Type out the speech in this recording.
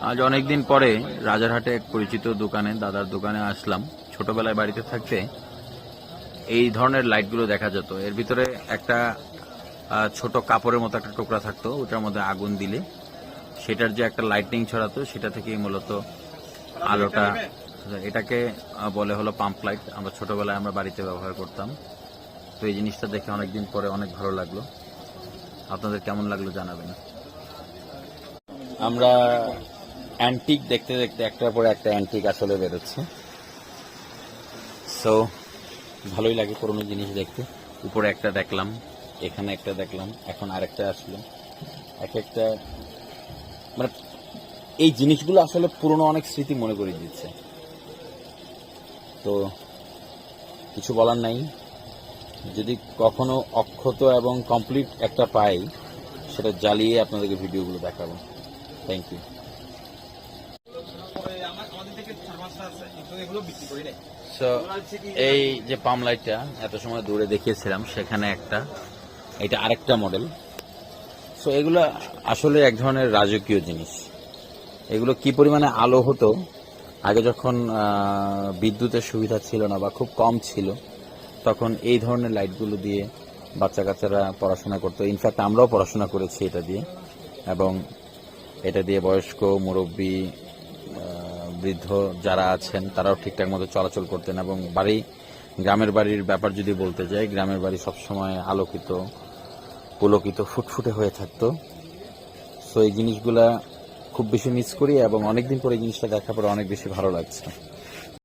আজ অনেকদিন পরে রাজারহাটে এক পরিচিত দোকানে, দাদার দোকানে আসলাম। ছোটবেলায় বাড়িতে থাকতে এই ধরনের লাইটগুলো দেখা যেত। এর ভিতরে একটা ছোট কাপড়ের মতো একটা টুকরা থাকতো, ওটার মধ্যে আগুন দিলে সেটার যে একটা লাইটিং ছড়াতো, সেটা থেকেই মূলত আলোটা। এটাকে বলে হলো পাম্প লাইট। আমরা ছোটবেলায় আমরা বাড়িতে ব্যবহার করতাম। তো এই জিনিসটা দেখে অনেকদিন পরে অনেক ভালো লাগলো। আপনাদের কেমন লাগলো জানাবেন। আমরা অ্যান্টিক দেখতে দেখতে একটার পরে একটা অ্যান্টিক আসলে বেরোচ্ছে। সো ভালোই লাগে পুরোনো জিনিস দেখতে। উপরে একটা দেখলাম, এখানে একটা দেখলাম, এখন আরেকটা আসলো। এক একটা মানে এই জিনিসগুলো আসলে পুরনো অনেক স্মৃতি মনে করে দিচ্ছে। তো কিছু বলার নাই, যদি কখনো অক্ষত এবং কমপ্লিট একটা পাই সেটা জ্বালিয়ে আপনাদেরকে ভিডিওগুলো দেখাবো। Thank you. সো এই যে পাম লাইটটা এত সময় দূরে দেখিয়েছিলাম, সেখানে একটা, এটা আরেকটা মডেল। সো এগুলো আসলে এক ধরনের রাজকীয় জিনিস। এগুলো কি পরিমাণে আলো হতো আগে, যখন বিদ্যুতের সুবিধা ছিল না বা খুব কম ছিল, তখন এই ধরনের লাইটগুলো দিয়ে বাচ্চা কাচ্চারা পড়াশোনা করতো। ইনফ্যাক্ট আমরাও পড়াশোনা করেছি এটা দিয়ে, এবং এটা দিয়ে বয়স্ক, মুরব্বী, বৃদ্ধ যারা আছেন তারাও ঠিকঠাক মতো চলাচল করতেন। এবং গ্রামের বাড়ির ব্যাপার যদি বলতে যাই, গ্রামের বাড়ি সবসময় আলোকিত, পুলকিত, ফুটফুটে হয়ে থাকতো। সো এই জিনিসগুলা খুব বেশি মিস করি, এবং অনেকদিন পরে এই জিনিসটা দেখার পরে অনেক বেশি ভালো লাগছে।